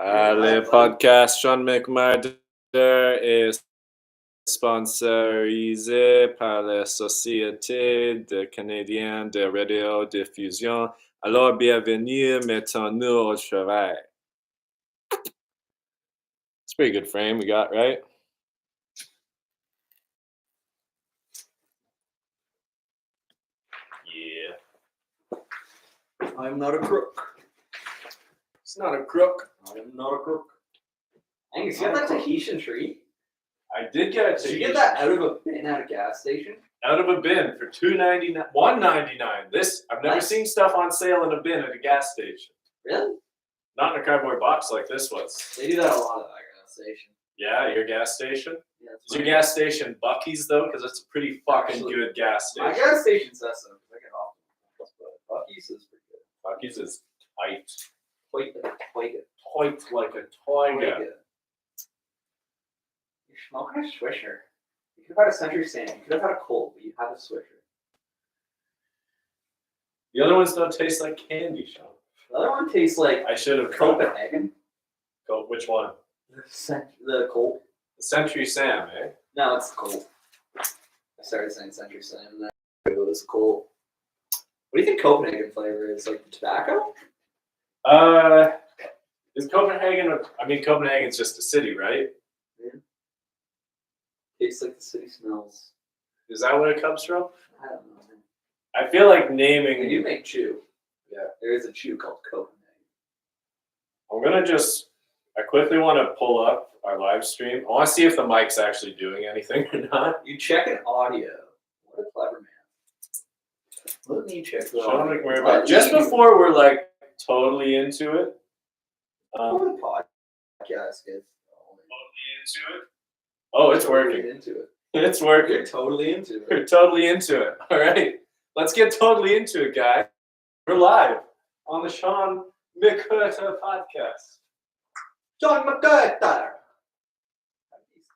Le podcast Shawn McMurter est sponsorisé par la Société de Canadiens de radiodiffusion. Alors, bienvenue, mettons-nous au travail. It's a pretty good frame we got, right? Yeah. I'm not a crook. It's not a crook. I am not a crook. Angus, you got that Tahitian tree? I did get it. Did you get that out of a bin at a gas station? Out of a bin for $2.99, $1.99. This I've never seen stuff on sale in a bin at a gas station. Really? Not in a cardboard box like this was. They do that a lot at that gas station. Yeah, your gas station. Yeah, Is your gas station Buc-ee's though? Because it's a pretty fucking good gas station. My gas station says so. I get off, but Buc-ee's is pretty good. Buc-ee's is tight. Tight Like a tiger. You're smoking a Swisher. You could have had a Century Stand. You could have had a Colt, but you had a Swisher. The other ones don't taste like candy, Sean. The other one tastes like I should have Copenhagen. Which one? The Colt. The Century Sam, eh? No, it's the Colt. I started saying Century Sam, and then it was Colt. What do you think Copenhagen flavor is? Like the tobacco? Is Copenhagen? Copenhagen's just a city, right? Yeah. Tastes like the city smells. Is that where it comes from? I don't know. I feel like naming. They do make chew. Yeah. There is a chew called Copenhagen. I quickly want to pull up our live stream. I want to see if the mic's actually doing anything or not. You check an audio. What a clever man. Let me check the Shawn audio. McMurter. Just before we're like totally into it. What a podcast is. Totally into it. Oh, it's working. Into it. It's working. You're totally into it. We're totally into it. All right. Let's get totally into it, guys. We're live on the Shawn McMurter podcast. Shawn McMurter.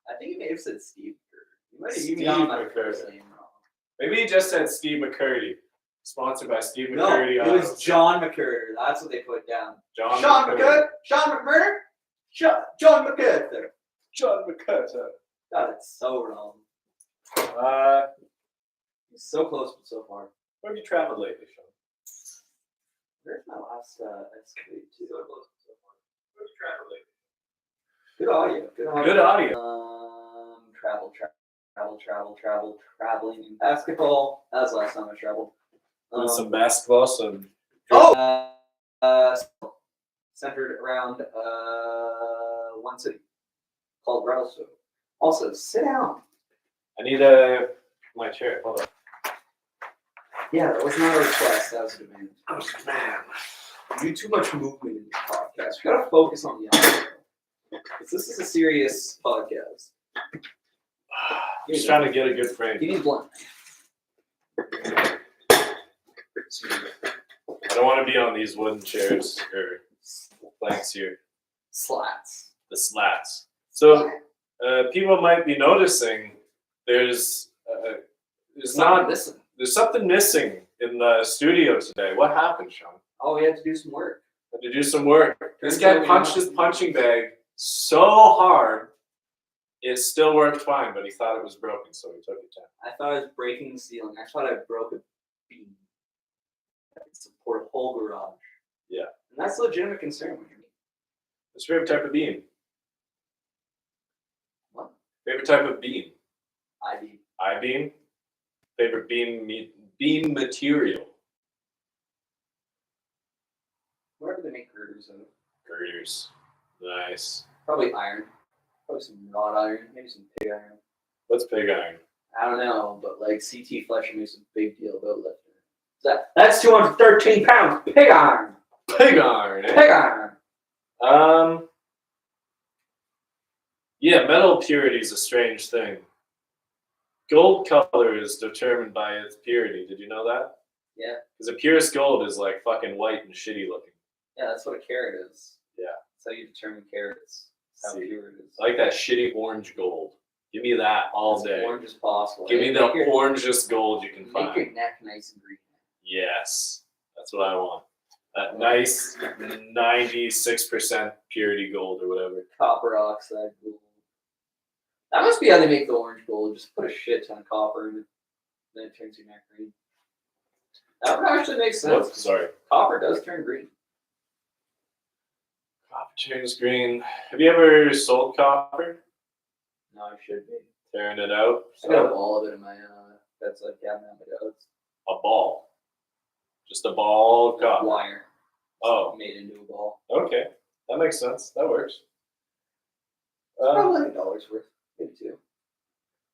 I think he may have said Steve McCurdy. You might have even gotten that first name wrong. Maybe he just said Steve McCurdy. Sponsored by Steve No, McCurdy. it was John McMurter. That's what they put down. Shawn McMurter. Shawn McMurter. John McMurter. Shawn McMurter. God, it's so wrong. He's so close but so far. Where have you traveled lately, Sean? Where's my last escapade to? So close but so far. Where have you traveled lately? Good audio. Good audio. Traveling in basketball. That was the last time I traveled. Some basketball, some. Centered around one city called Revelstoke. Also, sit down. I need my chair. Hold on. Yeah, that was not a request. That was a demand. Oh man, You do too much movement in this podcast. We gotta focus on the audio. Because this is a serious podcast. Just trying to get a good frame. You need a blunt. I don't want to be on these wooden chairs or planks here. Slats. The slats. So people might be noticing there's something missing in the studio today. What happened, Sean? Oh, we had to do some work. Had to do some work. This guy punched his punching bag so hard, it still worked fine, but he thought it was broken, so he took it down. I thought I was breaking the ceiling. I thought I broke a beam that could support a whole garage. Yeah. And that's a legitimate concern. What's your favorite type of beam? What? Favorite type of beam? I-beam. I-beam? Favorite beam material? Whatever they make girders of. Girders. Nice. Probably iron. Probably some wrought iron. Maybe some pig iron. What's pig iron? I don't know, but like CT Fletcher makes a big deal about lifting. That's 213 pounds. Pig iron. Pig iron. Eh? Pig iron. Yeah, metal purity is a strange thing. Gold color is determined by its purity. Did you know that? Yeah. Because the purest gold is like fucking white and shitty looking. Yeah, that's what a carat is. Yeah. That's how you determine carats. That's how pure it is. I like that shitty orange gold. Give me that all day. As orange as possible. Give me the orangest gold you can find. Make your neck nice and green. Yes. That's what I want. That nice 96% purity gold or whatever. Copper oxide gold. That must be how they make the orange gold. Just put a shit ton of copper in it, then it turns your neck green. That would actually make sense. Oh, sorry. Copper does turn green. Copper turns green. Have you ever sold copper? No, I should be. Tearing it out? I got a ball of it in my bedside cabinet at my dad's. A ball. Just a ball of copper. Wire. Oh. Made into a ball. Okay. That makes sense. That works. Probably like $1 worth. Maybe $2.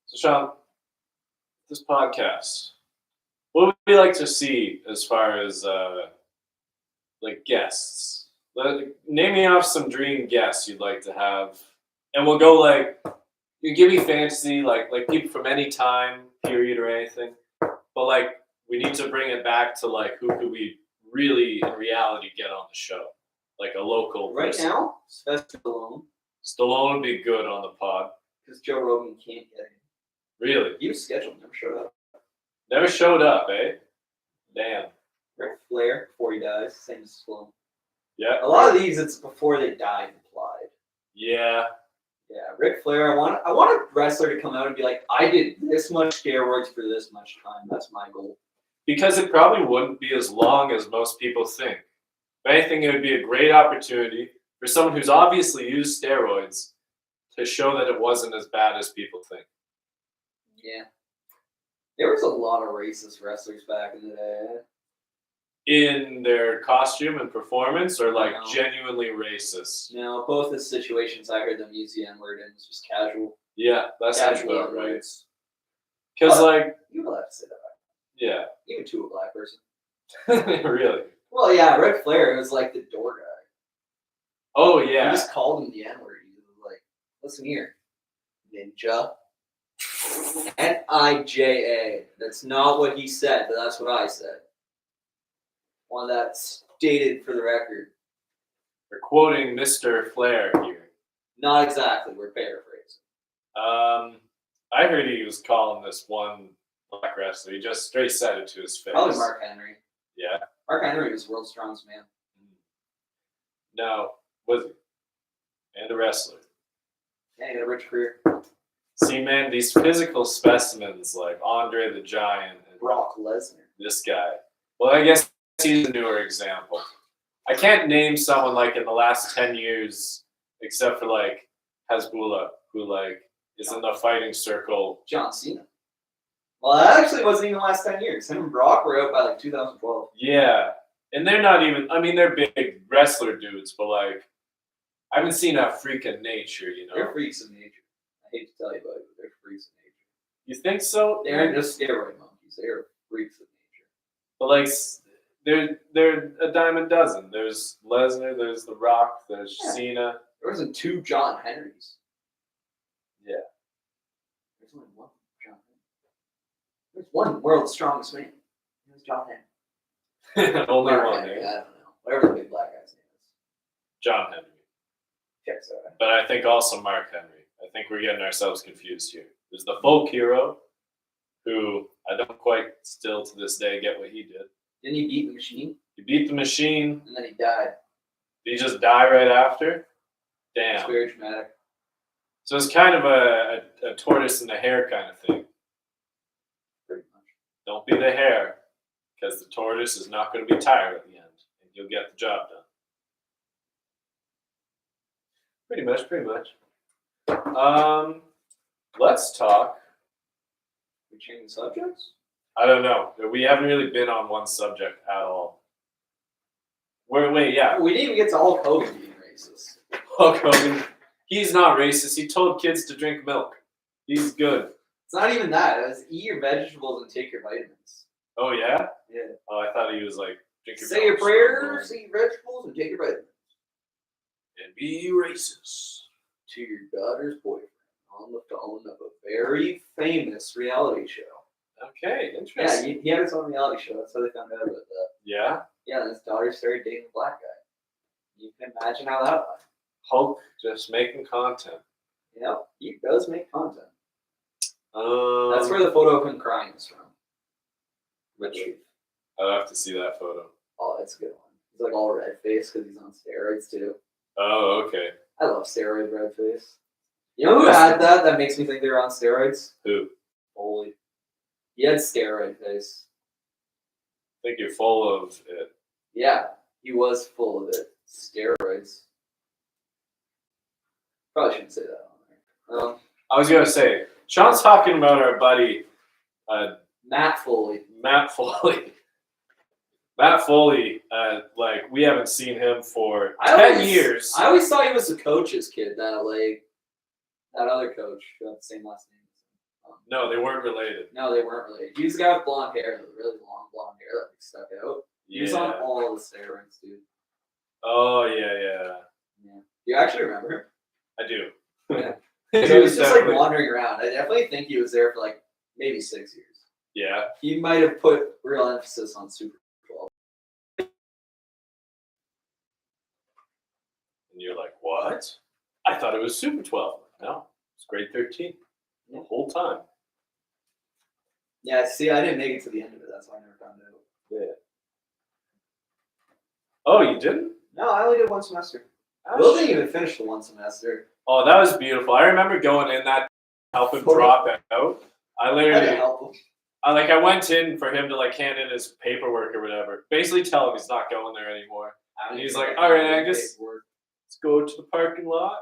So, Shawn, this podcast, what would we like to see as far as like guests? Name me off some dream guests you'd like to have, and we'll go like you give me fantasy, like people from any time period or anything, but like we need to bring it back to like who could we really in reality get on the show, like a local Right person. now, Sylvester Stallone. Stallone would be good on the pod. Because Joe Rogan can't get him. Really? He was scheduled, never showed up. Never showed up, eh? Damn. Ric Flair, before he dies, same as Stallone. Yeah. A lot of these, it's before they die implied. Yeah. Yeah, Ric Flair, I want a wrestler to come out and be like, I did this much steroids for this much time. That's my goal. Because it probably wouldn't be as long as most people think. If anything, it would be a great opportunity for someone who's obviously used steroids to show that it wasn't as bad as people think. Yeah. There was a lot of racist wrestlers back in the day. In their costume and performance, or like No. genuinely racist? No, both the situations I heard them use the N-word in was just casual. Yeah, that sounds Casual about right. N-words. Because like, You're allowed to say that. yeah. Even to a black person. Really? Well, yeah, Ric Flair was like the door guy. Oh, He yeah. just called him the N-word. He was like, listen here, ninja. N-I-J-A. That's not what he said, but that's what I said. One that's stated for the record. We're quoting Mr. Flair here. Not exactly. We're paraphrasing. I heard he was calling this one black wrestler. He just straight said it to his face. Probably Mark Henry. Yeah. Mark Henry was world's strongest man. No, was he? And a wrestler. Yeah, he had a rich career. See, man, these physical specimens like Andre the Giant and Brock Lesnar. this guy. Well, I guess he's a newer example. I can't name someone like in the last 10 years, except for like Hasbulla, who like is in the fighting circle. John Cena. Well, that actually wasn't even the last 10 years. Him and Brock were out by like 2012. Yeah. And they're not even, I mean, they're big wrestler dudes, but like, I haven't seen a freak of nature, you know? They're freaks of nature. I hate to tell you, but they're freaks of nature. You think so? They aren't just steroid monkeys. They are freaks of nature. But like, they're a dime a dozen. There's Lesnar, there's The Rock, there's Cena. There wasn't 2 John Henrys. Yeah. There's only 1 John Henry. There's one world's strongest man. It was John Henry. Only Mark one, Henry, eh? I don't know. Whatever the big black guy's name is. John Henry. Checks out. But I think also Mark Henry. I think we're getting ourselves confused here. There's the folk hero, who I don't quite still to this day get what he did. Didn't he beat the Machine? He beat the Machine. And then he died. Did he just die right after? It's Damn. very dramatic. So it's kind of a tortoise and the hare kind of thing. Pretty much. Don't be the hare, because the tortoise is not going to be tired at the end, and you'll get the job done. Pretty much. Let's talk. We change subjects? I don't know. We haven't really been on one subject at all. Wait, yeah. We didn't even get to Hulk Hogan being racist. Hulk Hogan. He's not racist. He told kids to drink milk. He's good. It's not even that. It was eat your vegetables and take your vitamins. Oh, yeah? Yeah. Oh, I thought he was like, drink your Say your milk, prayers, eat vegetables, and take your vitamins. and be racist. To your daughter's boyfriend on the phone of a very famous reality show. Okay, Yeah, interesting. he had his own reality show. That's how they found out about that. Yeah? Yeah, and his daughter started dating a black guy. You can imagine how that went. Hulk just making content. You know, he does make content. Um, That's where the photo of him crying is from. Which? I'll have to see that photo. Oh, that's a good one. He's like all red face because he's on steroids too. Oh, okay. I love steroid red face. You know who had that? That makes me think they were on steroids. Who? Holy. He had steroid face. I think you're full of it. Yeah, he was full of it. Steroids. Probably shouldn't say that on there. I was gonna say, Sean's talking about our buddy Matt Foley. Matt Foley. Matt Foley, like we haven't seen him for 10 years. I always thought he was the coach's kid. That other coach who had the same last name. No, they weren't related. No, they weren't related. He was the guy with blonde hair, really long blonde hair that stuck out. He was on all the steroids, dude. Oh yeah. Do you actually remember him? I do. Yeah. He was just like wandering around. I definitely think he was there for like maybe 6 years. Yeah. He might have put real emphasis on Super 12. And you're like, what? I thought it was Super 12. No, it's grade 13 the whole time. Yeah, see, I didn't make it to the end of it. That's why I never found out. Yeah. Oh, you didn't? No, I only did one semester. Will didn't even finish the one semester. Oh, that was beautiful. I remember going in that help him drop out. I literally help him. I went in for him to like hand in his paperwork or whatever. Basically tell him he's not going there anymore. And he's like, all right, Angus, let's go to the parking lot.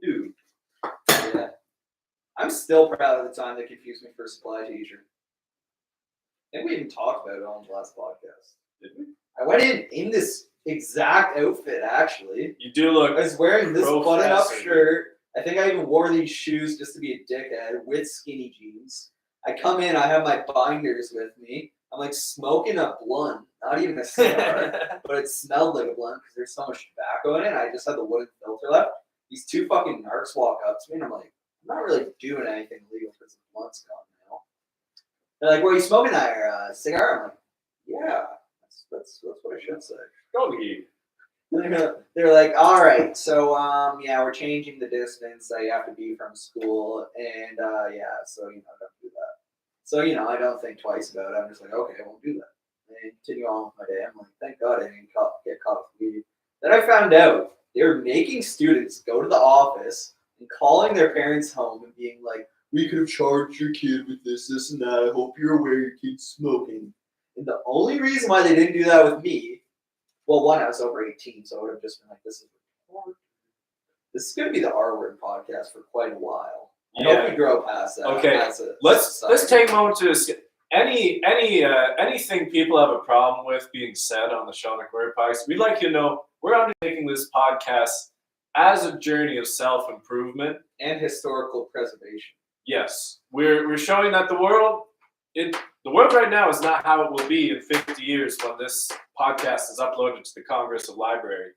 Dude. Yeah. I'm still proud of the time they confused me for a supply teacher. I think we even talked about it on the last podcast. Did we? I went in this exact outfit, actually. You do look. I was wearing this button-up shirt. I think I even wore these shoes just to be a dickhead with skinny jeans. I come in, I have my binders with me. I'm like smoking a blunt, not even a cigar, but it smelled like a blunt because there's so much tobacco in it. And I just had the wooden filter left. These two fucking narcs walk up to me, and I'm like, I'm not really doing anything illegal because the blunt's gone now. They're like, "What are you smoking there? Cigar?" I'm like, "Yeah, that's what I should say." Doggy. They're like, "All right, so yeah, we're changing the distance that you have to be from school, and yeah, so don't do that." So I don't think twice about it. I'm just like, "Okay, I won't do that," and continue on with my day. I'm like, "Thank God I didn't get caught with weed." Then I found out they were making students go to the office and calling their parents home and being like, "We could have charged your kid with this, and that. I hope you're aware your kid's smoking." And the only reason why they didn't do that with me, well, one, I was over 18, so I would have just been like, this is going to be the R word podcast for quite a while. I hope we grow past that. Okay, let's take a moment to discuss anything people have a problem with being said on the Shawn McMurter podcast. We'd like you to know we're undertaking this podcast as a journey of self-improvement and historical preservation. Yes, we're showing that the world right now is not how it will be in 50 years when this podcast is uploaded to the Congress of Library.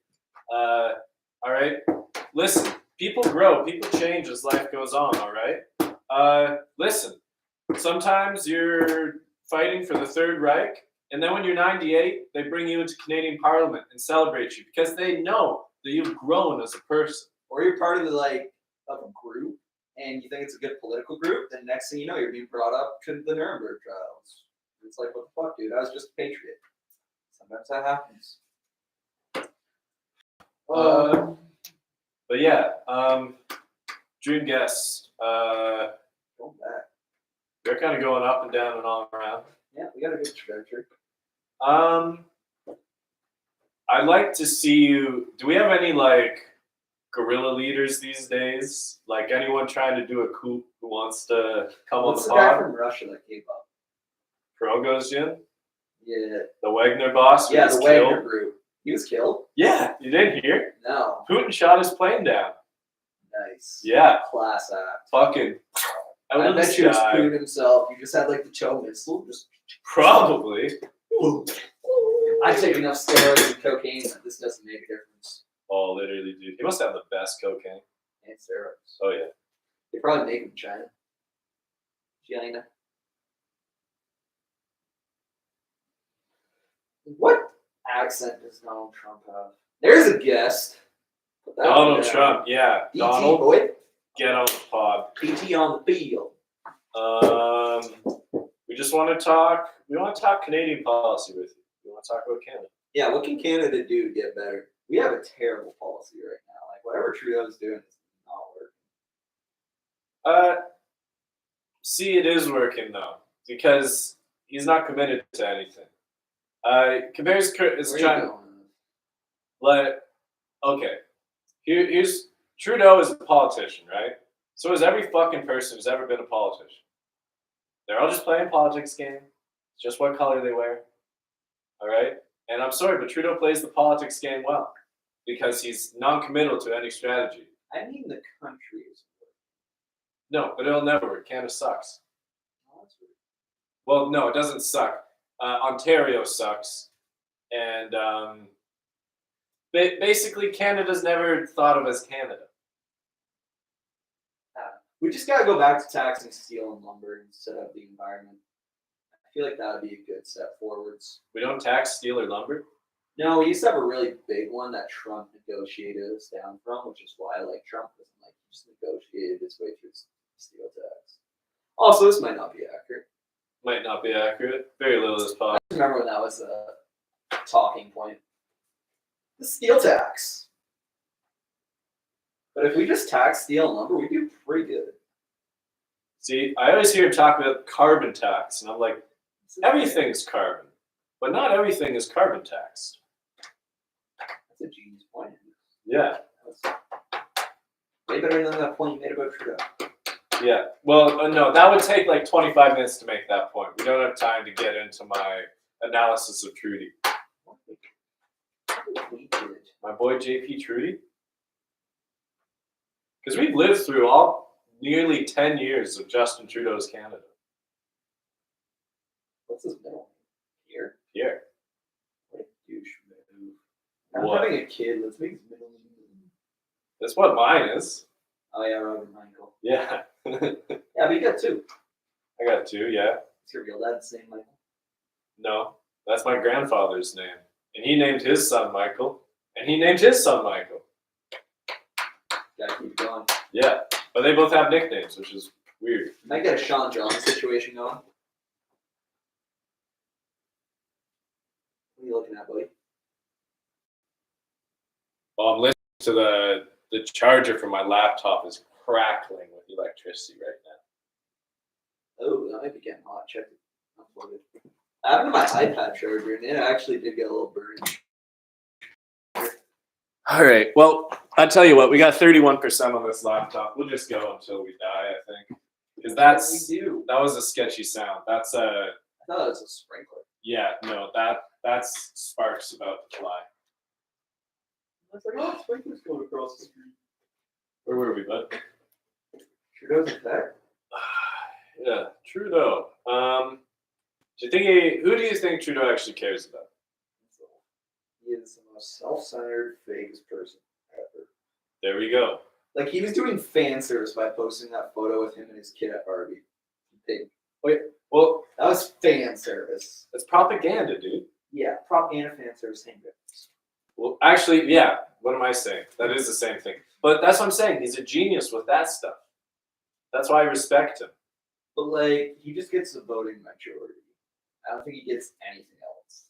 All right, listen, people grow, people change as life goes on. All right, listen, sometimes you're fighting for the Third Reich, and then when you're 98, they bring you into Canadian Parliament and celebrate you because they know that you've grown as a person. Or you're part of of a group, and you think it's a good political group, then next thing you know, you're being brought up to the Nuremberg trials. It's like, what the fuck, dude? I was just a patriot. Sometimes that happens. But yeah, dream guests. Going back. They're kind of going up and down and all around. Yeah, we got a good trajectory. I'd like to see you. Do we have any guerrilla leaders these days? Like anyone trying to do a coup who wants to come What's on the the guy pod? from Russia that came up? Prigozhin? Yeah. The Wagner boss? Yeah, the Wagner killed? group. He was killed? Yeah, you didn't hear? No. Putin shot his plane down. Nice. Yeah. Class act. Fucking. I bet you it was Putin himself. You just had the Cho missile. Just probably. I take enough steroids and cocaine that this doesn't make a difference. Oh, literally, dude. He must have the best cocaine. And steroids. Oh, yeah. They probably make them in China. China. What accent does Donald Trump have? There's a guest. Donald Trump, yeah. PT, Donald, boy. get on the pod. PT on the field. We just want to talk. We want to talk Canadian policy with you. We want to talk about Canada. Yeah, what can Canada do to get better? We have a terrible policy right now. Like whatever Trudeau's doing is not working. See, it is working though because he's not committed to anything. Compares is Where are trying you going? like okay. Here's Trudeau is a politician, right? So is every fucking person who's ever been a politician. They're all just playing politics game. It's just what color they wear. All right? And I'm sorry, but Trudeau plays the politics game well because he's non-committal to any strategy. I mean the country is No, but it'll never work. Canada sucks. oh, that's weird. Well, no, it doesn't suck. Ontario sucks. And basically, Canada's never thought of as Canada. We just gotta go back to taxing steel and lumber and set up the environment. I feel like that would be a good step forwards. We don't tax steel or lumber. No, we used to have a really big one that Trump negotiated us down from, which is why like Trump doesn't like he just negotiated his way through steel tax. Also, this might not be accurate. Might not be accurate. Very little is possible. I remember when that was a talking point. The steel tax. But if we just tax steel and lumber, we do pretty good. See, I always hear talk about carbon tax, and I'm like, everything's carbon, but not everything is carbon taxed. That's a genius point. Yeah. That's way better than that point you made about Trudeau. Yeah. Well, no, that would take like 25 minutes to make that point. We don't have time to get into my analysis of Trudy. We did. My boy JP Trudy. Because we've lived through all nearly 10 years of Justin Trudeau's Canada. What's his middle name? Pierre? Pierre. What a douche move. I'm What? having a kid. Let's make his middle name. That's what mine is. Oh yeah, Robert Michael. Yeah. Yeah, but you got two. I got two, yeah. Is your real dad the same Michael? No, that's my grandfather's name. And he named his son Michael. And he named his son Michael. Gotta keep going. Yeah. But they both have nicknames, which is weird. Might get a Sean John situation going. What are you looking at, buddy? Well, I'm listening to the charger for my laptop is crackling with electricity right now. Oh, that might be getting hot. Check it. Unplug it. I have my iPad charger, and it actually did get a little burned. All right. Well, I tell you what, we got 31% on this laptop. We'll just go until we die, I think, because that was a sketchy sound. That's I thought it was a sprinkler. yeah, no, that's sparks about to fly. I was like, oh, sprinkler's going across the street. Where were we, bud? Trudeau's attack. Yeah, Trudeau. Do you think who do you think Trudeau actually cares about? He is the most self-centered, fakest person ever. There we go. Like, he was doing fan service by posting that photo with him and his kid at Barbie. Big. Well, That was fan service. it's propaganda, dude. Yeah, propaganda, fan service, same difference. Well, actually, yeah. What am I saying? That is the same thing. But that's what I'm saying. He's a genius with that stuff. That's why I respect him. But, like, he just gets the voting majority. I don't think he gets anything else.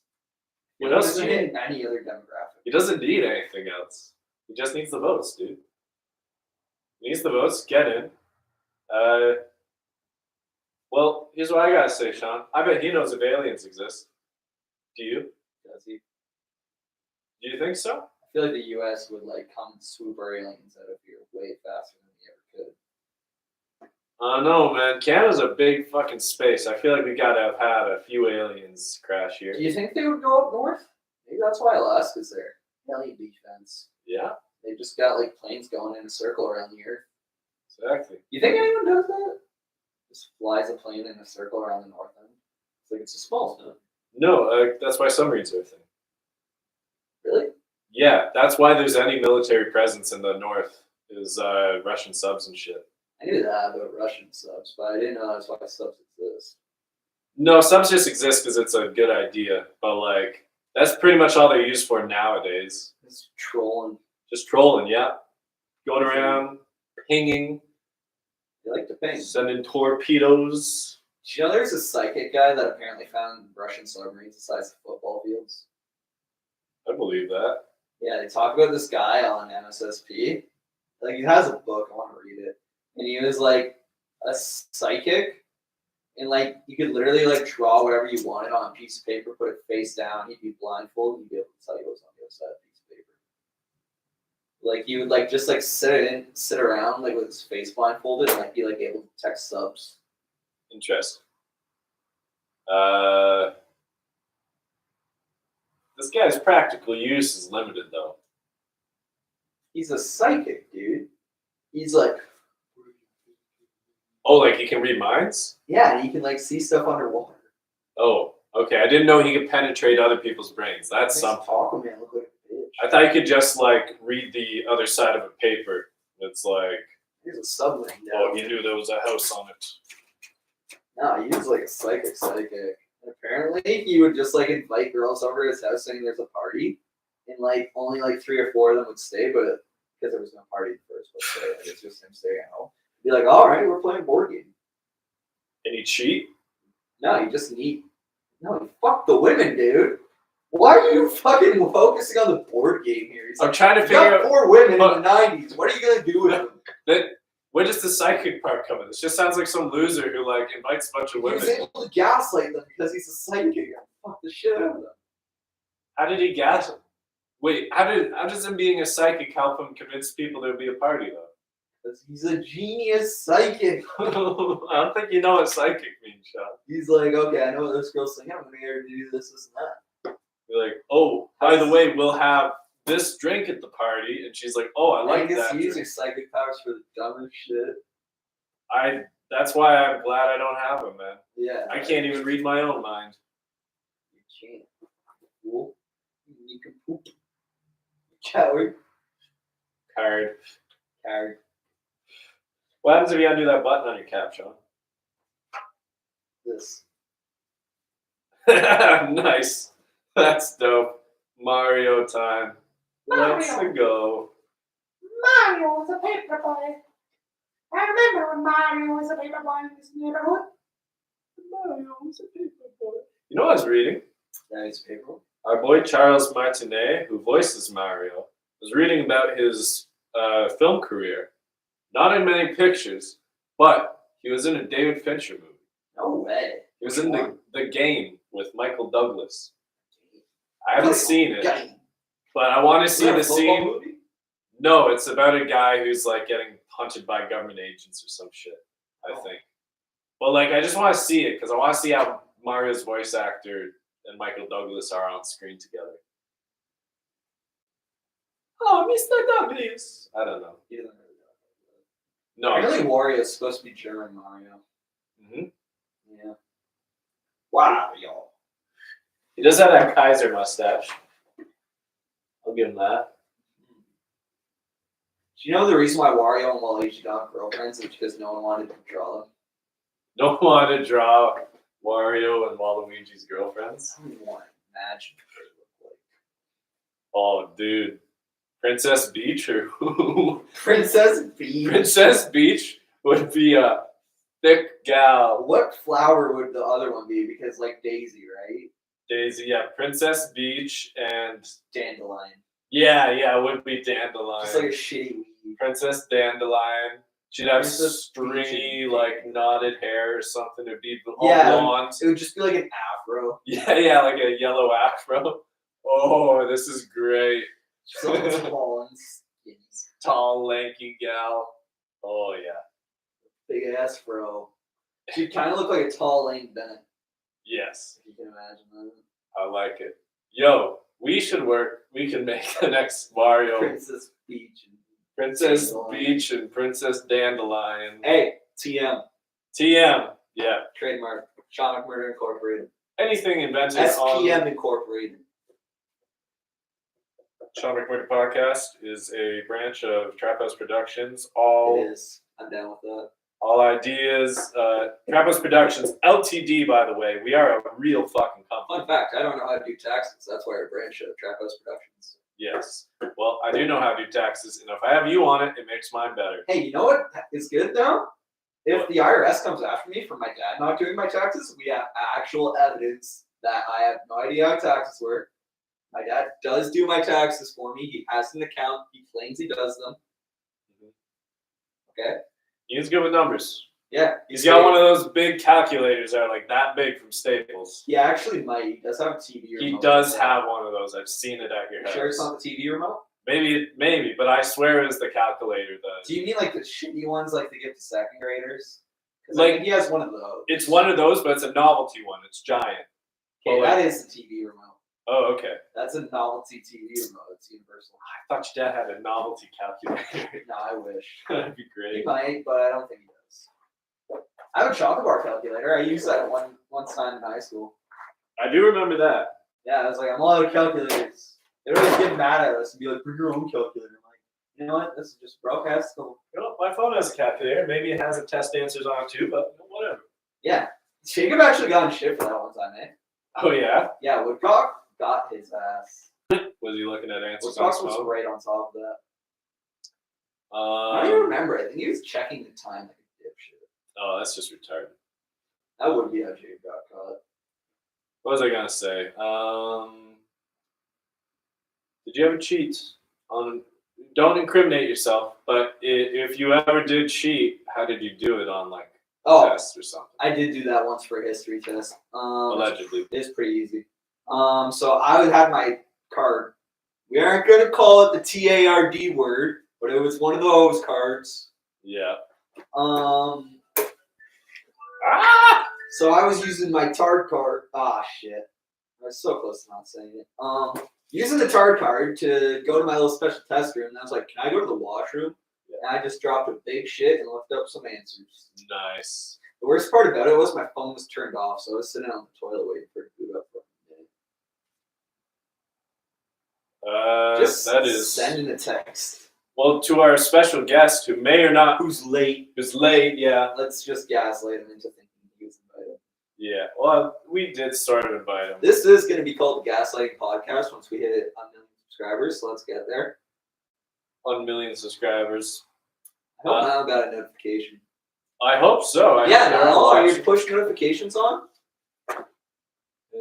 What He else doesn't do you hit any other demographic. He doesn't need anything else. He just needs the votes, dude. He needs the votes. Get in. Well, here's what I gotta say, Sean. I bet he knows if aliens exist. Do you? Does he? Do you think so? I feel like the U.S. would, like, come and swoop our aliens out of here way faster than we ever could. I don't know, man. Canada's a big fucking space. I feel like we gotta have had a few aliens crash here. Do you think they would go up north? Maybe that's why Alaska's there. Alien defense. Yeah, They just got like planes going in a circle around the earth. exactly. You think anyone does that? Just flies a plane in a circle around the north end. It's like it's a small stone. No, that's why submarines are a thing. Really? Yeah, that's why there's any military presence in the north is Russian subs and shit. I knew that about Russian subs, but I didn't know that's why subs exist. No, subs just exist because it's a good idea, but like that's pretty much all they're used for nowadays. It's trolling. Just trolling, yeah. Going around, pinging, They like to ping. sending torpedoes. Do you know there's a psychic guy that apparently found Russian submarines the size of football fields? I believe that. Yeah, they talk about this guy on MSSP. Like, he has a book. I want to read it. And he was like a psychic, and like you could literally like draw whatever you wanted on a piece of paper, put it face down. He'd be blindfolded. He'd be able to tell you what's on the other side of the piece of paper. Like he would like just like sit around like with his face blindfolded, and like be like able to text subs. Interesting. This guy's practical use is limited, though. He's a psychic, dude. He's like, oh, like he can read minds? Yeah, and he can like see stuff underwater. Oh, okay. I didn't know he could penetrate other people's brains. That's something. Aquaman look like a bitch. I thought you could just like read the other side of a paper. It's like, here's a submarine. Oh, you knew there was a house on it. No, he was like a psychic. And apparently, he would just like invite girls over to his house saying there's a party, and like only like 3 or 4 of them would stay, but because there was no party in the first place, right? It's just him staying at home. Be like, all right, we're playing a board game. And he cheat? No, you just need. No, you fuck the women, dude. Why are you fucking focusing on the board game here? I'm trying to figure out. You got 4 women in the 90s. What are you gonna do with them? Where does the psychic part come in? This just sounds like some loser who like invites a bunch of women. He was able to gaslight them because he's a psychic. Fuck the shit out of them. How did he gaslight? Wait, how does him being a psychic help him convince people there'll be a party though? Because he's a genius psychic. I don't think you know what psychic means, Sean. He's like, okay, I know what this girl's saying. I'm gonna get her to do this, and that. You're like, oh, by the way, we'll have this drink at the party, and she's like, oh, I like that. Use your psychic powers for the dumbest shit. That's why I'm glad I don't have them, man. Yeah. I can't even read my own mind. You can't. Fool. You can poop. Coward. Card. Coward. What happens if you undo that button on your cap, Sean? This. Nice. That's dope. Mario time. Let's go. Mario was a paper boy. I remember when Mario was a paper boy in this neighborhood. Mario was a paper boy. You know what I was reading? That is paper. Our boy Charles Martinet, who voices Mario, was reading about his film career. Not in many pictures, but he was in a David Fincher movie. No way. He was in the Game with Michael Douglas. I haven't seen it, but I want to see the scene. Movie? No, it's about a guy who's like getting hunted by government agents or some shit, I think. But like, I just want to see it because I want to see how Mario's voice actor and Michael Douglas are on screen together. Oh, Mr. Douglas. I don't know. He doesn't really No. Apparently Wario's supposed to be German Mario. Mm-hmm. Yeah. Wario. He does have that Kaiser mustache. I'll give him that. Do you know the reason why Wario and Waluigi got girlfriends is because no one wanted to draw them? No one wanted to draw Wario and Waluigi's girlfriends. I don't even want to imagine what they look like. Oh, dude. Princess Peach or who? Princess Peach. Princess Peach would be a thick gal. What flower would the other one be? Because like Daisy, right? Daisy, yeah. Princess Peach and Dandelion. yeah, it would be Dandelion. Just like a shitty weed. Princess Dandelion. She'd have Princess stringy, Peach. like knotted hair or something. It'd be all blonde. It would just be like an afro. Yeah, like a yellow afro. Oh, this is great. So tall and skinny. Tall, lanky gal. Oh yeah. Big ass fro. She kind of look like a tall Lane Bennett. Yes. If you can imagine that. I like it. Yo, we should work. We can make the next Mario. Princess Peach. Princess Dandelion. Peach and Princess Dandelion. Hey, TM. TM. Yeah. Trademark. Shawn McMurter Incorporated. Anything invented SPM on Incorporated. Shawn McMurter Podcast is a branch of Trap House Productions. It is. I'm down with that. All ideas. Trap House Productions, LTD, by the way. We are a real fucking company. Fun fact, I don't know how to do taxes. That's why our branch of Trap House Productions. Yes. Well, I do know how to do taxes, and if I have you on it, it makes mine better. Hey, you know what is good though? If What? the IRS comes after me for my dad not doing my taxes, we have actual evidence that I have no idea how taxes work. My dad does do my taxes for me. He has an account. He claims he does them. Okay. He's good with numbers. Yeah. He's got one of those big calculators that are like that big from Staples. He actually might. He does have a TV remote. He does have one of those. I've seen it at your house. Sure it's not the TV remote? Maybe, but I swear it was the calculator. Do you mean like the shitty ones like they give to second graders? Because Like, he has one of those. It's one of those, but it's a novelty one. It's giant. Okay, Well, that is the TV remote. Oh, okay. That's a novelty TV remote. It's universal. I thought your dad had a novelty calculator. No, I wish. That'd be He great. might, but I don't think he does. I have a chocolate bar calculator. I used that one time in high school. I do remember that. Yeah, I was like, I'm all out of calculators. They would always get mad at us and be like, bring your own calculator. I'm like, you know what? This is just broadcast. You know, my phone has a calculator. Maybe it has a test answers on it too, but whatever. Yeah. Jacob actually got in shit for that one time, eh? Oh, yeah? Yeah, Woodcock got his ass. Was he looking at answers on Woodcock his was phone? right on top of that. I don't even remember. I think he was checking the time like a dipshit. Oh, that's just retarded. That would be how Jacob got caught. What was I gonna say? Did you ever cheat on? Don't incriminate yourself, but if you ever did cheat, how did you do it on like tests or something? I did do that once for a history test. Allegedly. It's pretty easy. So I would have my card. We aren't gonna call it the TARD word, but it was one of those cards. Yeah. So I was using my TARD card. Ah, shit. I was so close to not saying it. Using the TARD card to go to my little special test room, and I was like, "Can I go to the washroom?" Yeah. And I just dropped a big shit and looked up some answers. Nice. The worst part about it was my phone was turned off, so I was sitting on the toilet waiting for it to boot up for a minute. Just that is sending a text. Well, to our special guest who may or not Who's late? yeah. Let's just gaslight him into thinking he was invited. Yeah. Well, we did sort of invite him. This is going to be called the Gaslighting Podcast once we hit 1 million subscribers, so let's get there. 1 million subscribers. I hope Niall got a notification. I hope so. Yeah, Niall, are your push notifications on?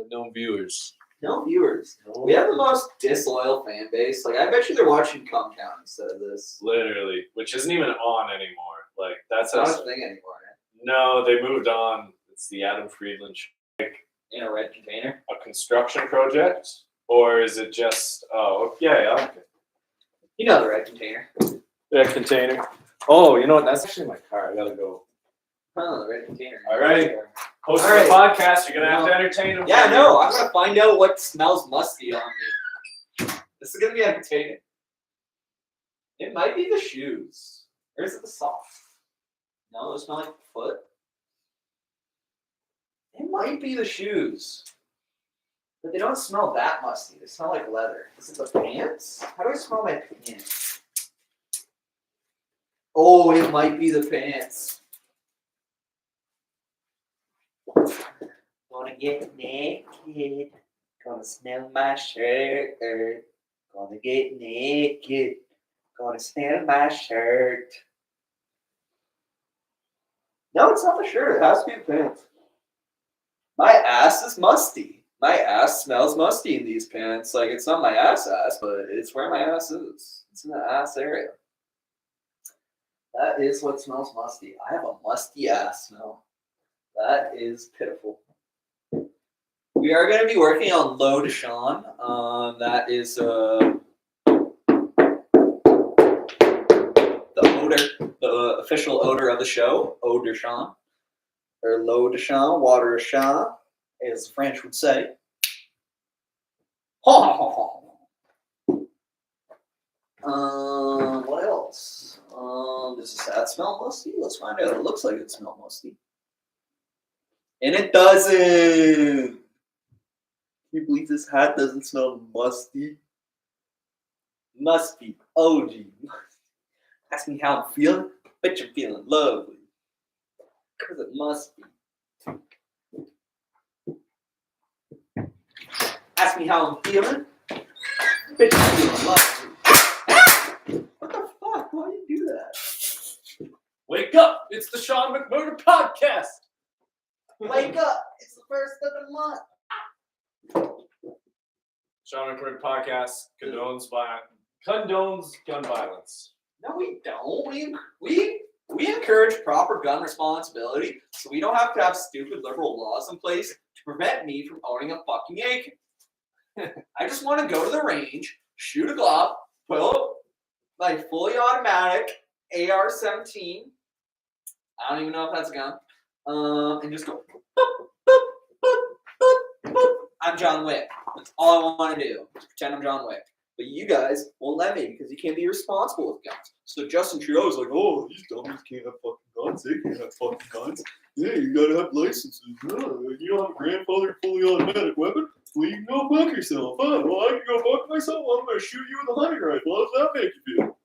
No viewers. No viewers. We have the most disloyal fan base. Like, I bet you they're watching Cum Count instead of this. Literally, which isn't even on anymore. Like that's It's not a thing anymore. No, they moved on. It's the Adam Friedland show. Like In a red container. a construction project, or is it just? Oh, yeah. Okay. You know the red container. That container. Oh, you know what? That's actually my car. I gotta go. Oh, the red container. All right. Hosting All right. a podcast, you're gonna have to entertain them. Yeah, no, I'm gonna find out what smells musty on me. This is gonna be entertaining. It might be the shoes. Or is it the socks? No, those smell like foot. It might be the shoes. But they don't smell that musty. They smell like leather. Is it the pants? How do I smell my pants? Oh, it might be the pants. Gonna get naked. Gonna smell my shirt. Gonna get naked. Gonna smell my shirt. No, it's not the shirt. It has to be the pants. My ass is musty. My ass smells musty in these pants. Like, it's not my ass, but it's where my ass is. It's in the ass area. That is what smells musty. I have a musty ass smell. That is pitiful. We are going to be working on L'Eau de Shawn. That is the odor, the official odor of the show, Eau de Shawn. Or L'Eau de Shawn, water of Shawn, as the French would say. What else? Does that smell musty? Let's find out. It looks like it smells musty. And it doesn't! Can you believe this hat doesn't smell musty? Must be OG. Ask me how I'm feeling. Bet you're feeling lovely. Because it must be. Ask me how I'm feeling. Bet you're feeling lovely. What the fuck? Why do you do that? Wake up! It's the Shawn McMurter podcast. Wake up! It's the first of the month. Shawn McMurter podcast condones gun violence. No, we don't. We encourage proper gun responsibility, so we don't have to have stupid liberal laws in place to prevent me from owning a fucking AK. I just want to go to the range, shoot a glob, put up my fully automatic AR-17. I don't even know if that's a gun. And just go. Boop, boop, boop, boop, boop. I'm John Wick. That's all I want to do. Just pretend I'm John Wick. But you guys won't let me because you can't be responsible with guns. So Justin Trudeau's like, oh, these dummies can't have fucking guns. They can't have fucking guns. Yeah, you gotta have licenses. You don't have a grandfather fully automatic weapon? Well, you can go fuck yourself. Huh? Well, I can go fuck myself. Well, I'm gonna shoot you with a hunting rifle. How does that make you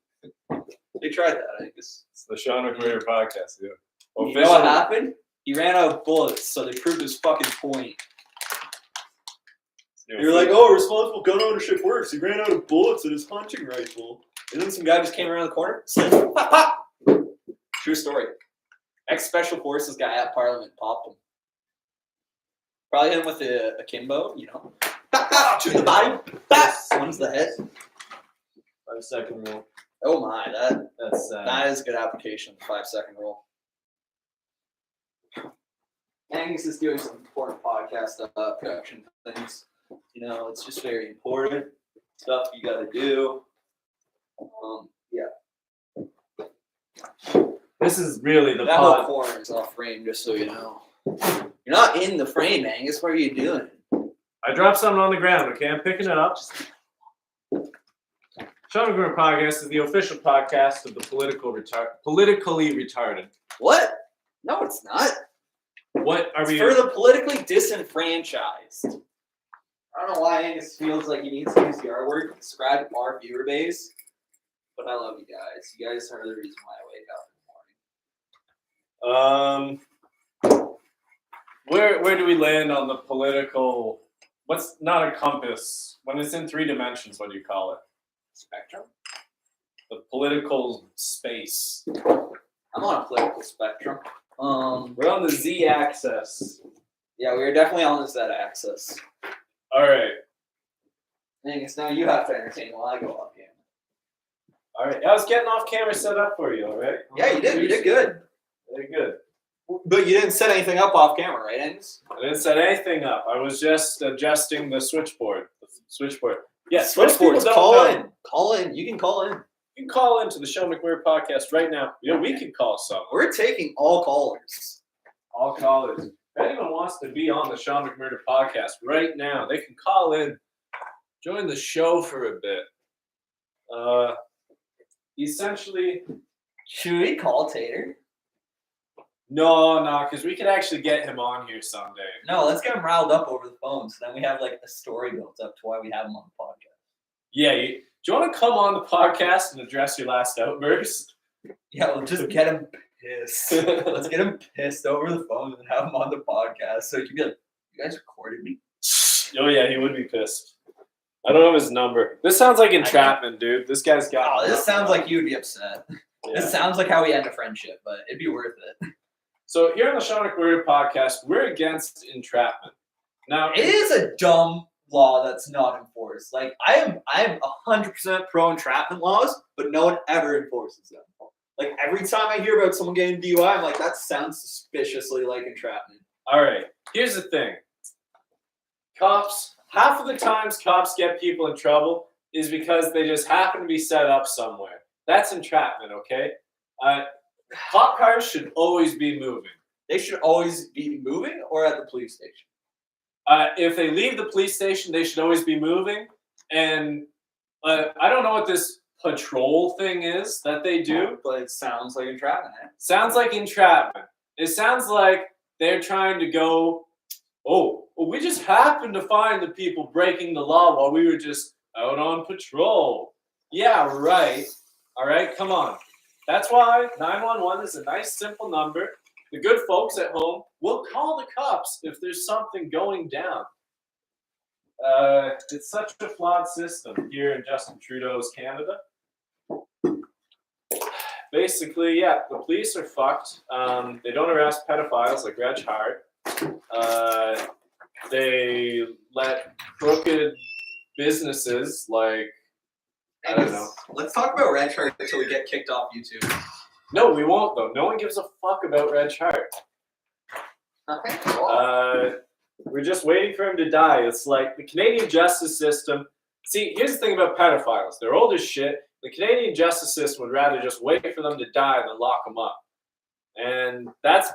feel? They tried that, I guess. It's the Shawn McMurter podcast, yeah. You know what happened? He ran out of bullets, so they proved his fucking point. You're like, oh, responsible gun ownership works. He ran out of bullets in his hunting rifle. And then some guy just came around the corner, slit, pop, pop. True story. Ex-Special Forces guy at Parliament popped him. Probably hit him with a akimbo, you know. Pop, pop, to the body. Pop. One's the head. 5-second rule. Oh my, That's that is a good application of the 5-second rule. Angus is doing some important podcast production things. You know, it's just very important stuff you got to do. Yeah. This is really the That whole pod. corner is off frame, just so you know. You're not in the frame, Angus. What are you doing? I dropped something on the ground, okay? I'm picking it up. Shawn McMurter podcast is the official podcast of the politically retarded. What? No, it's not. What are It's we? for the politically disenfranchised. I don't know why Angus feels like he needs to use the R word to describe our viewer base, but I love you guys. You guys are the reason why I wake up in the morning. Where do we land on the political? What's not a compass? When it's in 3 dimensions, what do you call it? Spectrum? The political space. I'm on a political spectrum. We're on the Z-axis. Yeah, we are definitely on the Z-axis. All right. Angus, now you have to entertain while I go off camera. All right. I was getting off camera set up for you, all right? Yeah, you did. You did good. Very good. But you didn't set anything up off camera, right, Angus? I didn't set anything up. I was just adjusting the switchboard. Yes, Switchboards, don't call know. in. Call in. You can call in. You can call into the Shawn McMurter podcast right now. You know, we can call someone. We're taking all callers. All callers. If anyone wants to be on the Shawn McMurter podcast right now, they can call in, join the show for a bit. Essentially, Should we call Tater? no, because we could actually get him on here someday. No, let's get him riled up over the phone, so then we have like a story built up to why we have him on the podcast. Yeah, do you want to come on the podcast and address your last outburst? Yeah, we'll just get him pissed. Let's get him pissed over the phone and have him on the podcast, so he can be like, "You guys recorded me?" Oh yeah, he would be pissed. I don't have his number. This sounds like entrapment, dude. This guy's got. Oh, this sounds like you would be upset. Yeah. This sounds like how we end a friendship, but it'd be worth it. So here on the Shawn McMurter podcast, we're against entrapment. Now It is a dumb law that's not enforced. Like I am 100% pro entrapment laws, but no one ever enforces them. Like every time I hear about someone getting DUI, I'm like, that sounds suspiciously like entrapment. All right, here's the thing. Cops, half of the times cops get people in trouble is because they just happen to be set up somewhere. That's entrapment, okay? Cop cars should always be moving. They should always be moving or at the police station. If they leave the police station, they should always be moving. And I don't know what this patrol thing is that they do. But it sounds like entrapment, eh? Sounds like entrapment. It sounds like they're trying to go, oh, well, we just happened to find the people breaking the law while we were just out on patrol. Yeah, right. All right, come on. That's why 911 is a nice, simple number. The good folks at home will call the cops if there's something going down. It's such a flawed system here in Justin Trudeau's Canada. Basically, yeah, the police are fucked. They don't arrest pedophiles like Reg Hart. They let crooked businesses like, I don't know. Let's talk about Red Shirt until we get kicked off YouTube. No, we won't though. No one gives a fuck about Red Shark. Okay, cool. We're just waiting for him to die. It's like the Canadian justice system. See, here's the thing about pedophiles. They're old as shit. The Canadian justice system would rather just wait for them to die than lock them up. And that's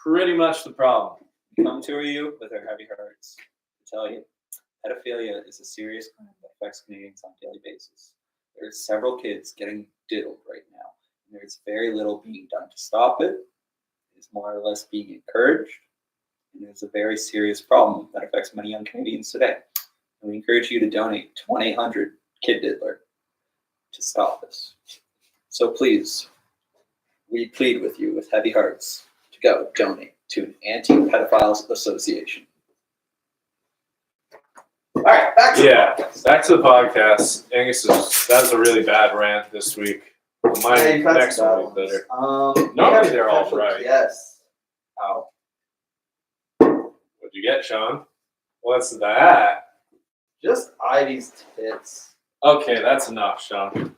pretty much the problem. Come to you with our heavy hearts to tell you pedophilia is a serious crime that affects Canadians on a daily basis. There are several kids getting diddled right now, and there's very little being done to stop it. It is more or less being encouraged, and it's a very serious problem that affects many young Canadians today. And we encourage you to donate to 1-800-KID Diddler to stop this. So please, we plead with you with heavy hearts to go donate to an Anti-Pedophiles Association. All right, back to the podcast. Back to the podcast. Angus, that was a really bad rant this week. My Hey, that's next one will be bad better. ones. Normally yeah, they're all potential- right. Yes. Ow. What'd you get, Sean? What's that? Just Ivy's tits. Okay, that's enough, Sean.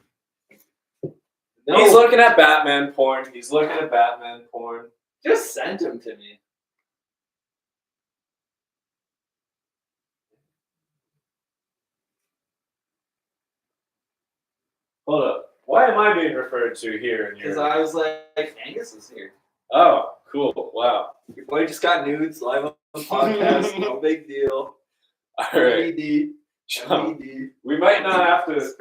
No, He's looking at Batman porn. just send him to me. Hold up. Why am I being referred to here in Because your... I was like, Angus is here. Oh, cool. Wow. Your boy just got nudes live on the podcast. No big deal. All right. MED. Sean, MED. we might not have to...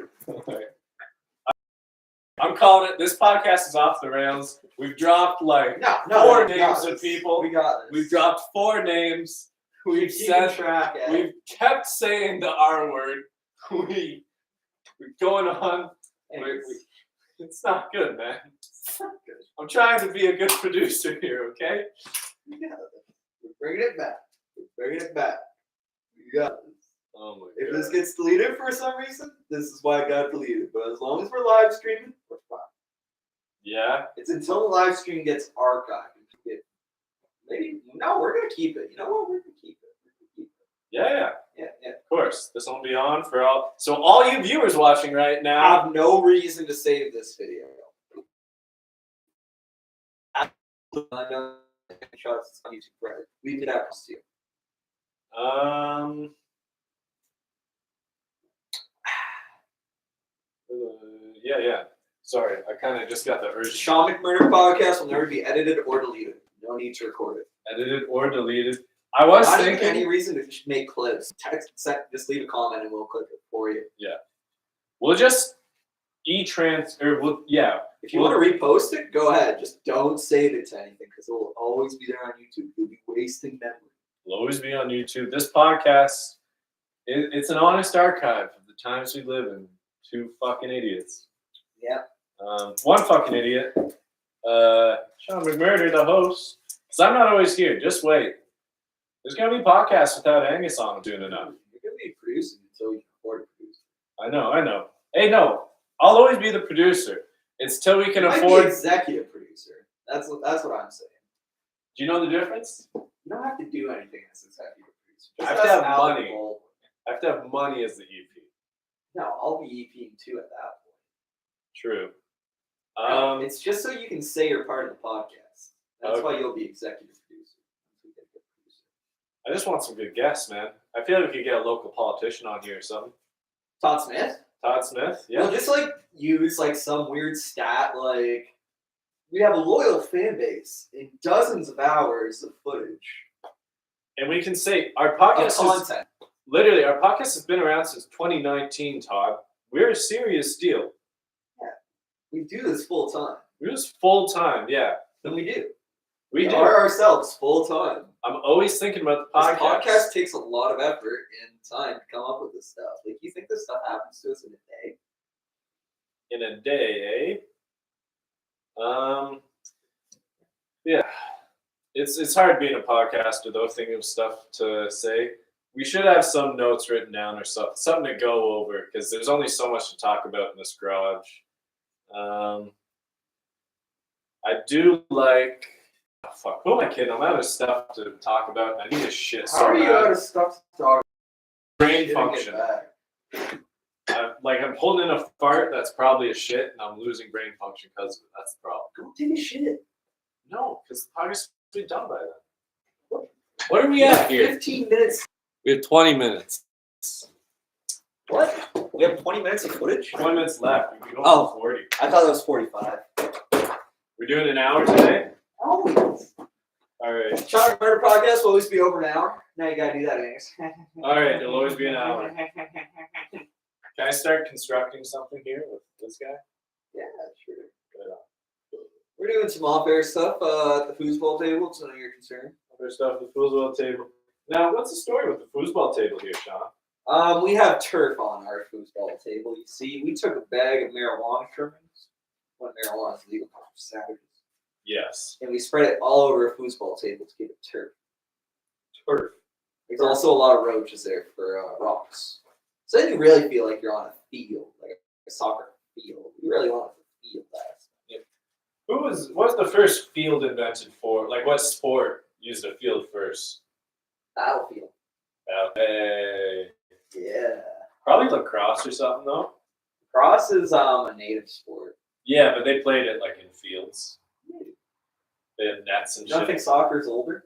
I'm calling it. This podcast is off the rails. We've dropped like No, four we got names of this. people. We got this. We've dropped 4 names. We've Keep said track. Ed. we've kept saying the R word. We're going on. Angus. It's not good, man. I'm trying to be a good producer here, okay? Yeah. We're bringing it back. We got this. Oh my If god. this gets deleted for some reason, this is why it got deleted. But as long as we're live streaming, we're fine. Yeah. It's until the live stream gets archived. Maybe no, we're gonna keep it. You know what? We're gonna keep it. Yeah. Yeah. Of course. This will be on for all. So all you viewers watching right now. Have no reason to save this video. I know shots on YouTube, right? Leave it out to you. Yeah. Sorry, I kind of just got the urge. Shawn McMurter podcast will never be edited or deleted. No need to record it. Edited or deleted. I was Not even thinking any reason to make clips. Just leave a comment and we'll clip it for you. we'll just yeah. If you want to repost it, go ahead. Just don't save it to anything because it will always be there on YouTube. You'll be wasting memory. Will always be on YouTube. This podcast, it's an honest archive of the times we live in. 2 fucking idiots. Yeah. One fucking idiot. Shawn McMurter, the host. Because I'm not always here. Just wait. There's going to be podcasts without Angus on them soon enough. You're going to be producing until you can afford to produce. I know. Hey, no. I'll always be the producer. It's till we can You might be afford... executive producer. That's what I'm saying. Do you know the difference? You don't have to do anything as executive producer. I have Just to have Al money. Gold. I have to have money as the EP. No, I'll be EPing too at that point. True. It's just so you can say you're part of the podcast. That's why you'll be executive producer. I just want some good guests, man. I feel like we could get a local politician on here or something. Todd Smith? Todd Smith? Yeah. Well, just like use like some weird stat like we have a loyal fan base in dozens of hours of footage And we can say our of podcast is content. literally our podcast has been around since 2019, Todd. We're a serious deal. We do this full time. We're just full time, yeah. And we do. We do. are ourselves full time. I'm always thinking about the This podcast. podcast takes a lot of effort and time to come up with this stuff. Like, you think this stuff happens to us in a day? In a day, yeah. It's hard being a podcaster though, thinking of stuff to say. We should have some notes written down or something to go over because there's only so much to talk about in this garage. I do like. Oh, fuck, who am I kidding? I'm out of stuff to talk about. I need a shit. How are you bad. out of stuff to talk Brain about? function. I'm holding in a fart that's probably a shit, and I'm losing brain function because of it. That's the problem. Go take a shit. No, because the podcast will be done by then. What are we at here? 15 minutes. We have 20 minutes. What? We have 20 minutes of footage? 20 minutes left. We can go Oh. for 40. I thought it was 45. We're doing an hour today? Always. All right. Shawn McMurter podcast will always be over an hour. Now you gotta do that, anyways. All right, it'll always be an hour. Can I start constructing something here with this guy? Yeah, sure. Good on. We're doing some off-air stuff at the foosball table, so you're concerned. Other stuff with the foosball table. Now, what's the story with the foosball table here, Sean? We have turf on our foosball table. You see, we took a bag of marijuana trimmings when marijuana is legal for Saturdays, Yes. and we spread it all over a foosball table to give it turf. Turf. There's also a lot of roaches there for rocks. So you really feel like you're on a field, like a soccer field. You really want to feel that. What was the first field invented for? Like, what sport used a field first? Battlefield. Hey. Yeah. Probably lacrosse or something, though. Cross is a native sport. Yeah, but they played it like in fields. They had nets and You don't shit. think soccer's older?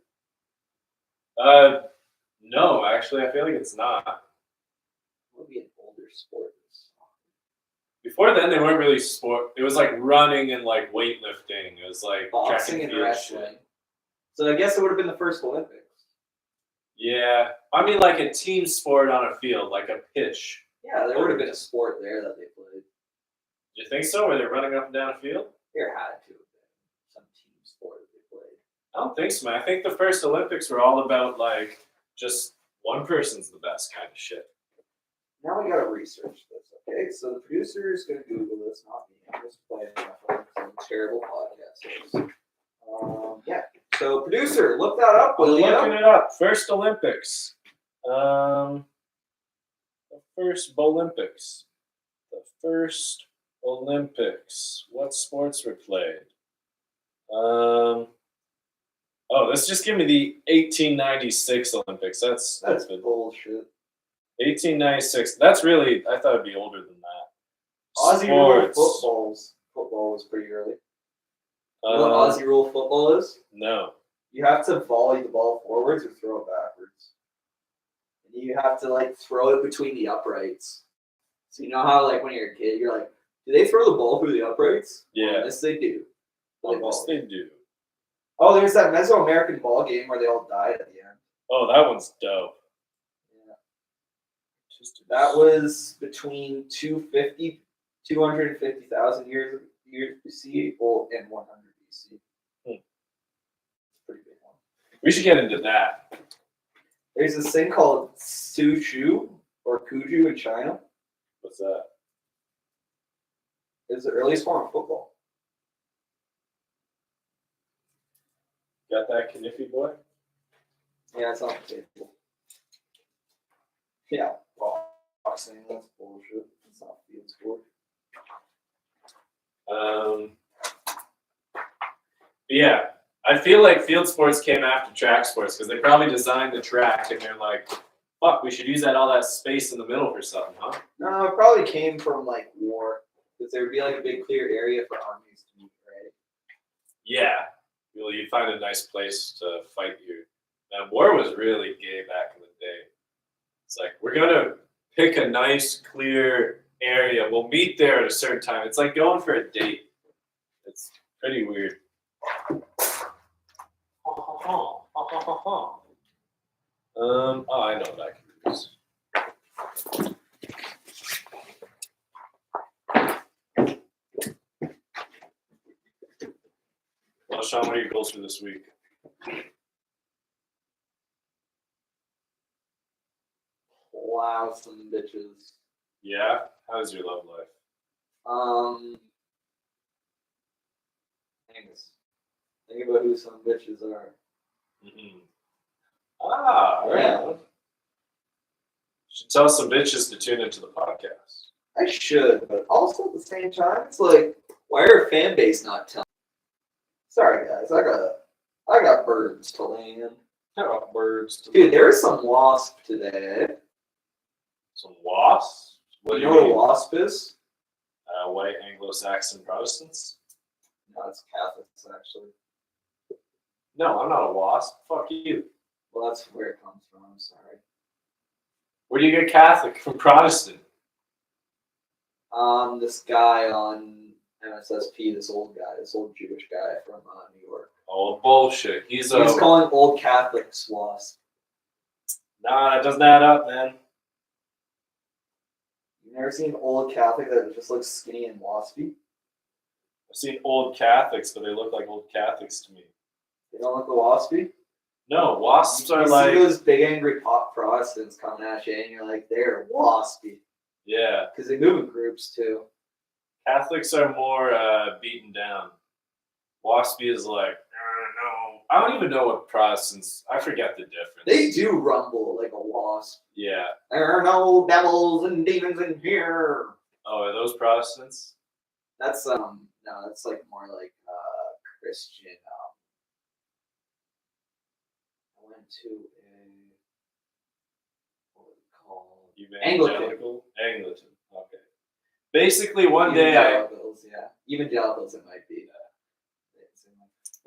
No, actually, I feel like it's not. What would be an older sport than soccer? Before then, they weren't really sport. It was like running and like weightlifting. It was like track Boxing and field wrestling. shit. So I guess it would have been the first Olympics. Yeah, I mean like a team sport on a field, like a pitch. Yeah, there would have been a sport there that they played. Do you think so? Were they running up and down a field? There had to have been some team sport that they played. I don't think so, man. I think the first Olympics were all about like just one person's the best kind of shit. Now we gotta research this, okay? So the producer is gonna Google this, not me. I'm just playing my phone because I'm a terrible podcast host. Yeah. So producer, look that up, I'm will you? looking it up. First Olympics. The first Olympics. The first Olympics. What sports were played? Oh, let's just give me the 1896 Olympics. That's good. bullshit. 1896. That's really. I thought it'd be older than that. Aussie rule Sports. football was pretty early. You know what Aussie rule football is? No. You have to volley the ball forwards or throw it backwards. And you have to like throw it between the uprights. So you know how like when you're a kid, you're like, do they throw the ball through the uprights? Yeah. Yes, they do. Yes, they do. Oh, there's that Mesoamerican ball game where they all died at the end. Oh, that one's dope. Yeah. That was between 250,000 years BC and 100 BC. Pretty big one. We should get into that. There's this thing called Sushu or Kuju in China. What's that? It's the earliest form of football. Got that, Kniffy boy? Yeah, it's on the table. Yeah, boxing, that's bullshit. It's not field sport. Yeah, I feel like field sports came after track sports because they probably designed the track and they're like, fuck, we should use all that space in the middle for something, huh? No, it probably came from like war. Because there would be like a big clear area for armies to meet, right? Yeah. Well, you'd find a nice place to fight your. And war was really gay back in the day. It's like, we're going to pick a nice, clear area. We'll meet there at a certain time. It's like going for a date. It's pretty weird. Oh, I know what I can use. Well, Sean, what are your goals for this week? Wow, some bitches. Yeah? How's your love life? Thanks. Think about who some bitches are. Mm-hmm. Ah, all right. Yeah. Should tell some bitches to tune into the podcast. I should, but also at the same time, it's like, why are our fan base not telling? Sorry guys, I got birds to land. I got birds. Dude, there was some wasp today. Some wasps? What do You you know what a mean? WASP is? White Anglo-Saxon Protestants? No, it's Catholics actually. No, I'm not a WASP. Fuck you. Well, that's where it comes from. I'm sorry. Where do you get Catholic from Protestant? This guy on MSSP, this old Jewish guy from New York. Oh, bullshit. He's He's calling old Catholics WASP. Nah, that doesn't add up, man. You never seen an old Catholic that just looks skinny and waspy? I've seen old Catholics, but they look like old Catholics to me. They don't look waspy? No, WASPs You are see like... those big angry pop Protestants coming at you, and you're like, they're waspy. Yeah. Because they move in groups, too. Catholics are more beaten down. WASPy is like, no. I don't even know what Protestants... I forget the difference. They do rumble like a wasp. Yeah. There are no devils and demons in here. Oh, are those Protestants? That's no, that's like more like Christian. I went to a what was it called? Evangelical? Anglican. Okay. Basically, one day I... Evangelicals, yeah. Evangelicals it might be.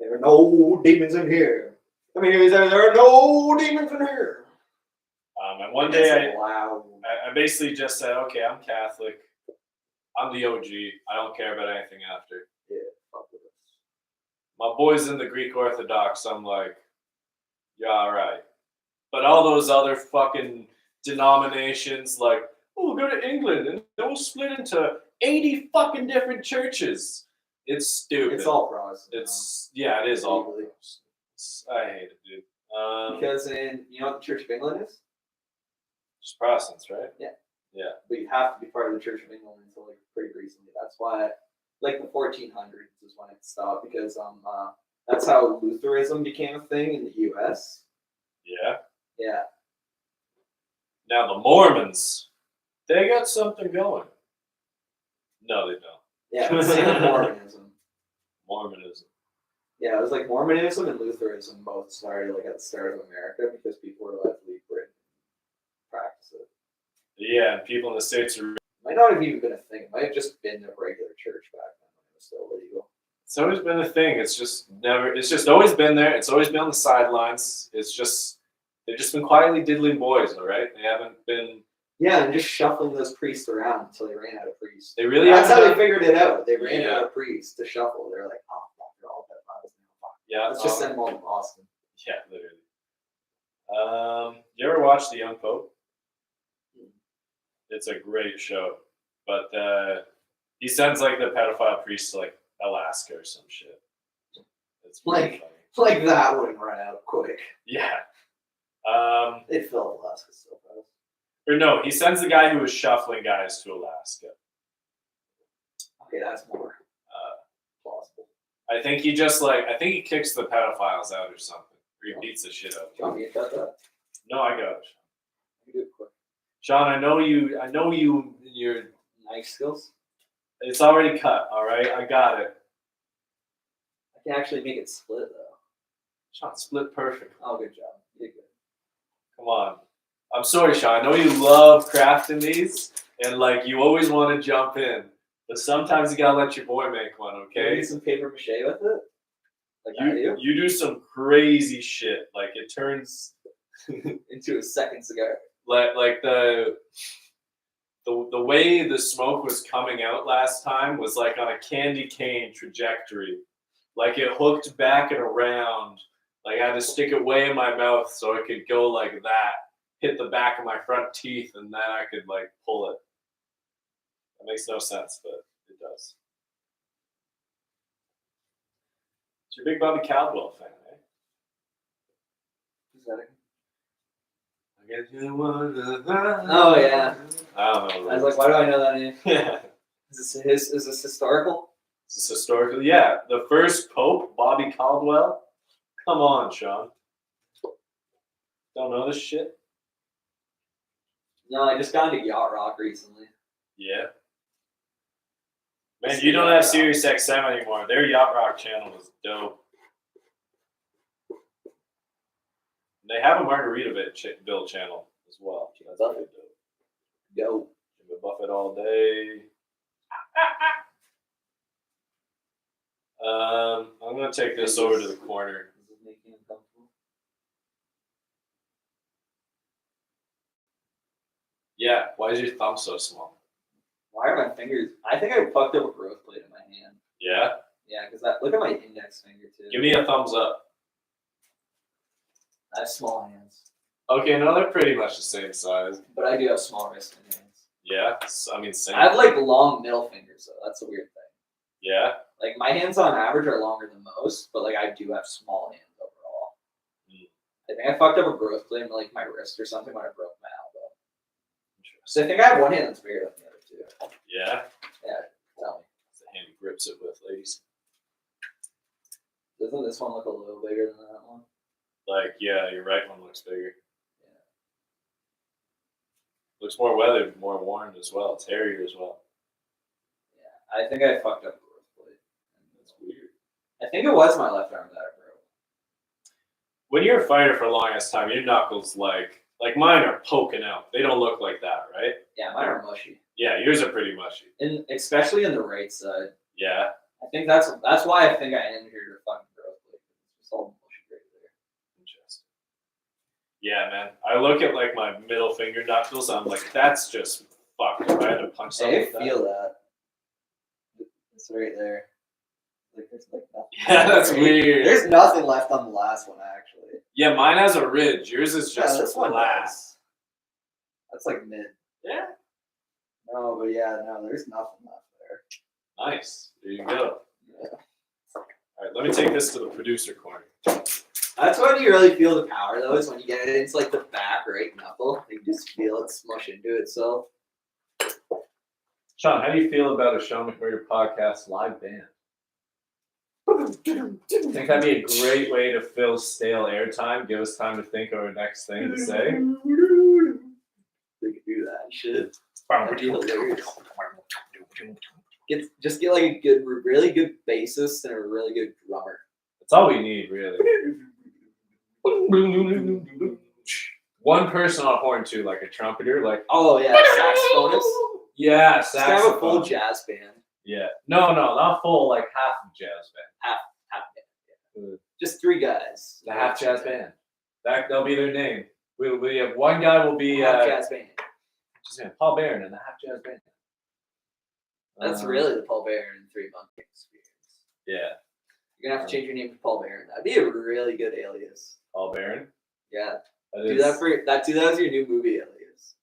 There are no demons in here. I mean, there are no demons in here. And one day loud. I basically just said, okay, I'm Catholic. I'm the OG. I don't care about anything after. Yeah, fuck with us. My boys in the Greek Orthodox, I'm like, yeah, all right. But all those other fucking denominations, like, oh, we'll go to England and then we'll split into 80 fucking different churches. It's stupid. It's all Protestant. It is all Legally. I hate it, dude. Because you know what the Church of England is? Just Protestants, right? Yeah. Yeah. But you have to be part of the Church of England until like pretty recently. That's why, like the 1400s is when it stopped because that's how Lutheranism became a thing in the U.S. Yeah. Yeah. Now the Mormons, they got something going. No, they don't. Yeah. Same with Mormonism. Mormonism. Yeah, it was like Mormonism and Lutheranism both started like at the start of America because people were allowed to leave Britain and practice it. Yeah, and people in the States are... Might not have even been a thing. It might have just been a regular church back then when it was still illegal. It's always been a thing. It's just always been there. It's always been on the sidelines. They've just been quietly diddling boys, all right? They haven't been... Yeah, and just shuffling those priests around until they ran out of priests. They really That's how haven't they figured it out. They ran Yeah. out of priests to shuffle. They're like, oh, fuck, they're all pedophiles now. Yeah. Let's just send them all to Boston. Yeah, literally. You ever watch The Young Pope? It's a great show. But he sends like the pedophile priest to like Alaska or some shit. It's really funny. Like that wouldn't run out quick. Yeah. They'd fill Alaska so fast. Or no, he sends the guy who was shuffling guys to Alaska. Okay, that's more plausible. I think he kicks the pedophiles out or something. Or he beats the shit out of Do you want them. me to cut that? No, I got it. You do it quick. Sean, I know you your Knife skills? it's already cut, alright? I got it. I can actually make it split though. Sean, split perfect. Oh, good job. You did good. Come on. I'm sorry, Sean. I know you love crafting these and like you always want to jump in. But sometimes you gotta let your boy make one, Can you okay? do some paper mache with it? Like I do? You do some crazy shit. Like it turns Into a second cigar. like the way the smoke was coming out last time was like on a candy cane trajectory. Like it hooked back and around. Like I had to stick it way in my mouth so it could go like that, hit the back of my front teeth, and then I could like pull it. That makes no sense, but it does. So you're a big Bobby Caldwell fan, eh? Is that it? I guess you want to... Oh, yeah. I don't know. I was like, why do I know that name? Yeah. Is this historical? Is this historical? Yeah. The first Pope, Bobby Caldwell. Come on, Sean. Don't know this shit? No, I just got into yacht rock recently. Yeah. Man, you don't have Sirius XM anymore. Their Yacht Rock channel was dope. They have a Margaritaville channel as well. So that's pretty dope. Go. it, buff it all day. I'm gonna take this over to the corner. Does it make you uncomfortable? Yeah, why is your thumb so small? Why are my fingers? I think I fucked up a growth plate in my hand. Yeah? Yeah, because look at my index finger too. Give me a thumbs up. I have small hands, Okay, no, they're pretty much the same size. but I do have small wrist and hands. Yeah, I mean, same. I have like long middle fingers though. That's a weird thing. Yeah? Like my hands on average are longer than most, but like I do have small hands overall. I think I fucked up a growth plate in like my wrist or something when I broke my elbow. So I think I have one hand that's bigger than the other two. Yeah? Yeah, tell me. It's the hand he grips it with, ladies. Doesn't this one look a little bigger than that one? Like, yeah, your right one looks bigger. Yeah. Looks more weathered, more worn as well. It's hairier as well. Yeah, I think I fucked up a growth plate. That's weird. I think it was my left arm that I broke. When you're a fighter for the longest time, your knuckles like mine are poking out. They don't look like that, right? Yeah, mine are mushy, Yeah, yours are pretty mushy. and especially in the right side. Yeah. I think that's why I think I injured a fucking growth plate. It's all mushy right there. Interesting. Yeah, man. I look at like my middle finger knuckles. I'm like, that's just fucked. If I had to punch something. I with that. feel that. It's right there. Like there's like nothing. Yeah, that's Right? weird. There's nothing left on the last one actually. Yeah, mine has a ridge. Yours is just this one flat. does. That's like mid. Yeah. No, but yeah, no, there's nothing left there. Nice. There you go. Yeah. All right, let me take this to the producer corner. That's when you really feel the power though, is when you get it into like the back right knuckle. You just feel it smush into itself. Shawn, how do you feel about a Shawn McMurter podcast live band? I think that'd be a great way to fill stale airtime, give us time to think of our next thing to say. They could do that shit. That'd be hilarious. Just get like a good, really good bassist and a really good drummer. That's all we need, really. One person on horn too, like a trumpeter, like Oh yeah, saxophonist. yeah, Just have a saxophone. full jazz band. Yeah, no, not full, like half jazz band. Half band. Just 3 guys. The half jazz band. That'll be their name. We have one guy will be Half jazz band. just saying, Paul Barron and the half jazz band. That's really the Paul Barron and 3 Monkeys experience. Yeah, You're gonna have to change your name to Paul Barron. That'd be a really good alias. Paul Barron. Yeah. That Do is that as your new movie alias.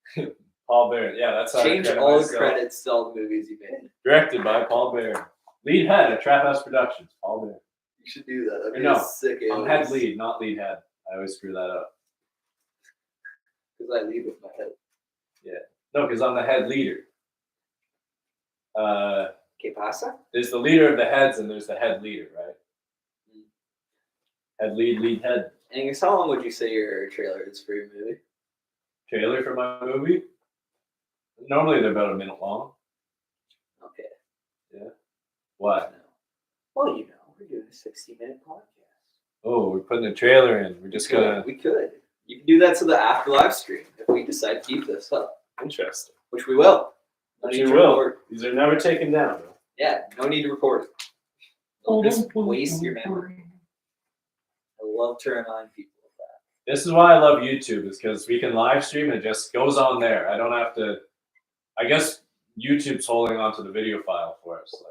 Paul Barron. Yeah, that's how Change I credit all the myself. credits to all the movies you made. Directed by Paul Barron. Lead head at Trap House Productions. Paul Barron. You should do that. That'd be No, a sick alias. I'm head lead, not lead head. I always screw that up. Because I lead with my head. No, because I'm the head leader. Que pasa? There's the leader of the heads and there's the head leader, right? Head lead head. Angus, how long would you say your trailer is for your movie? Trailer for my movie? Normally they're about a minute long. Okay. What? Well, you know, we're doing a 60-minute podcast. Oh, we're putting a trailer in. We're just gonna. We could. You can do that to the after live stream if we decide to keep this up, Interesting. which we will. No Which need we to will. record. These are never taken down. Though. Yeah, no need to record it. Don't just waste your memory. I love to remind people of that. This is why I love YouTube, is because we can live stream and it just goes on there. I don't have to. I guess YouTube's holding on to the video file for us. Like,